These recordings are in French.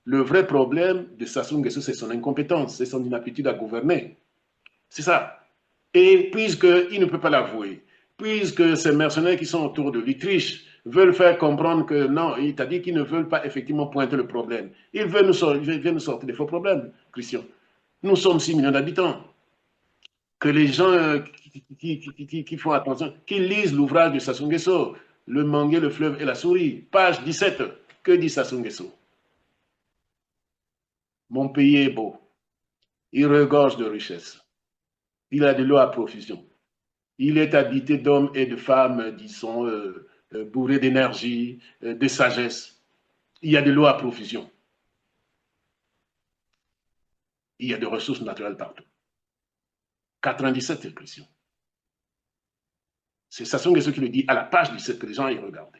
Le vrai problème de Sassou Nguesso, c'est son incompétence, c'est son inaptitude à gouverner. C'est ça. Et puisqu'il ne peut pas l'avouer, puisque ces mercenaires qui sont autour de lui trichent, veulent faire comprendre que non, il t'a dit qu'ils ne veulent pas effectivement pointer le problème. Ils veulent nous sortir des faux problèmes, Christian. Nous sommes 6 millions d'habitants. Que les gens qui font attention, qui lisent l'ouvrage de Sassou Nguesso, Le Mangué, le fleuve et la souris, page 17, que dit Sassou Nguesso? Mon pays est beau, il regorge de richesses, il a de l'eau à profusion, il est habité d'hommes et de femmes, disons, bourrés d'énergie, de sagesse. Il y a de l'eau à profusion. Il y a des ressources naturelles partout. 97, Christian. C'est Sassou Nguesso qui le dit à la page 17 que les gens y regardent.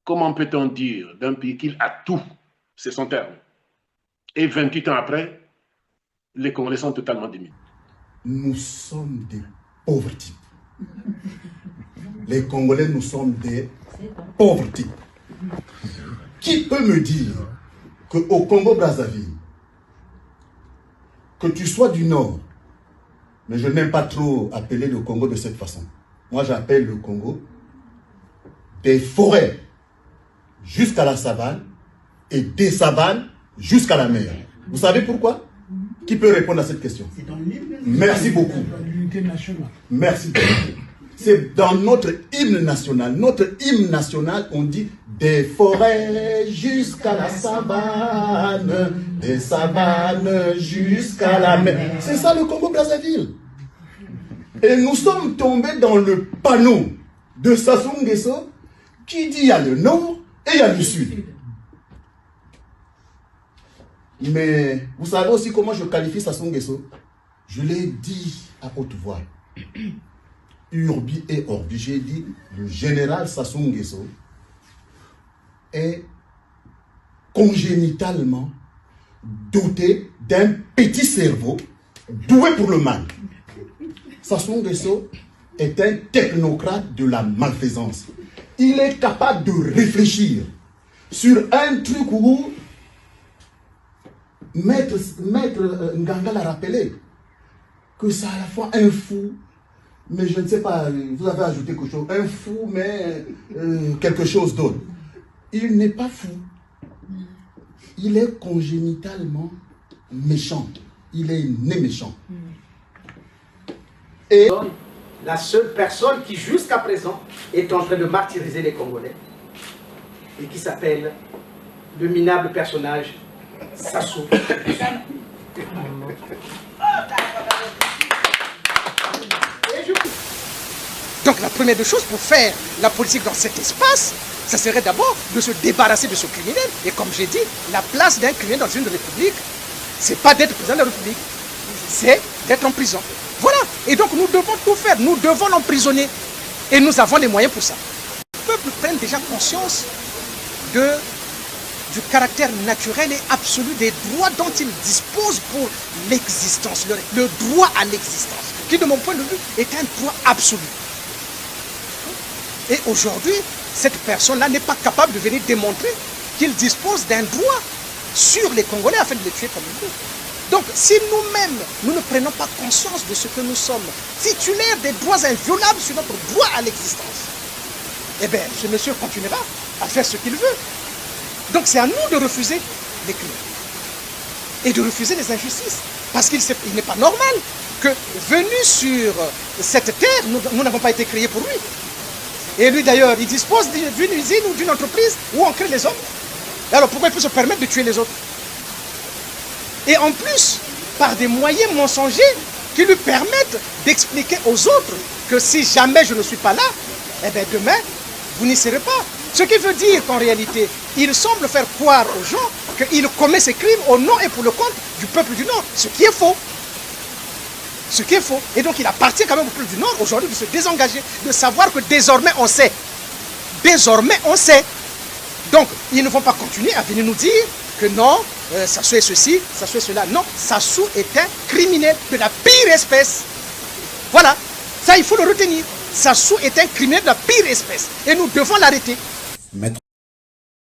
Comment peut-on dire d'un pays qu'il a tout, c'est son terme, et 28 ans après, les Congolais sont totalement démunis? Nous sommes des pauvres types. Les Congolais, nous sommes des pauvres types. Qui peut me dire qu'au Congo-Brazzaville, que tu sois du Nord, mais je n'aime pas trop appeler le Congo de cette façon. Moi, j'appelle le Congo des forêts jusqu'à la savane et des savanes jusqu'à la mer. Vous savez pourquoi? Qui peut répondre à cette question? Merci beaucoup. Merci beaucoup. C'est dans notre hymne national. Notre hymne national, on dit des forêts jusqu'à la savane, des savanes jusqu'à la mer. C'est ça le Congo-Brazzaville. Et nous sommes tombés dans le panneau de Sassou Nguesso qui dit il y a le nord et il y a le sud. Mais vous savez aussi comment je qualifie Sassou Nguesso? Je l'ai dit à haute voix. Urbi et Orbi, j'ai dit le général Sassou Nguesso est congénitalement doté d'un petit cerveau doué pour le mal. Sassou Nguesso est un technocrate de la malfaisance. Il est capable de réfléchir sur un truc où Maître Nganga l'a rappelé, que c'est à la fois un fou, mais je ne sais pas, vous avez ajouté quelque chose, un fou, mais quelque chose d'autre. Il n'est pas fou. Il est congénitalement méchant. Il est né méchant. Et la seule personne qui jusqu'à présent est en train de martyriser les Congolais et qui s'appelle le minable personnage Sassou. Donc la première des choses pour faire la politique dans cet espace, ça serait d'abord de se débarrasser de ce criminel. Et comme j'ai dit, la place d'un criminel dans une république, c'est pas d'être président de la République, c'est d'être en prison. Voilà. Et donc nous devons tout faire, nous devons l'emprisonner. Et nous avons les moyens pour ça. Le peuple prenne déjà conscience du caractère naturel et absolu des droits dont il dispose pour l'existence, le droit à l'existence, qui de mon point de vue est un droit absolu. Et aujourd'hui, cette personne-là n'est pas capable de venir démontrer qu'il dispose d'un droit sur les Congolais afin de les tuer comme il veut. Donc, si nous-mêmes, nous ne prenons pas conscience de ce que nous sommes, titulaires des droits inviolables sur notre droit à l'existence, eh bien, ce monsieur continuera à faire ce qu'il veut. Donc, c'est à nous de refuser les crimes et de refuser les injustices. Parce qu'il n'est pas normal que, venu sur cette terre, nous n'avons pas été créés pour lui. Et lui, d'ailleurs, il dispose d'une usine ou d'une entreprise où on crée les hommes. Alors, pourquoi il peut se permettre de tuer les autres? Et en plus, par des moyens mensongers qui lui permettent d'expliquer aux autres que si jamais je ne suis pas là, eh bien demain, vous n'y serez pas. Ce qui veut dire qu'en réalité, il semble faire croire aux gens qu'il commet ses crimes au nom et pour le compte du peuple du Nord, ce qui est faux. Ce qui est faux. Et donc il appartient quand même au peuple du Nord aujourd'hui de se désengager, de savoir que désormais on sait. Désormais on sait. Donc ils ne vont pas continuer à venir nous dire que non, Sassou est ceci, Sassou est cela. Non, Sassou est un criminel de la pire espèce. Voilà, ça il faut le retenir. Sassou est un criminel de la pire espèce et nous devons l'arrêter.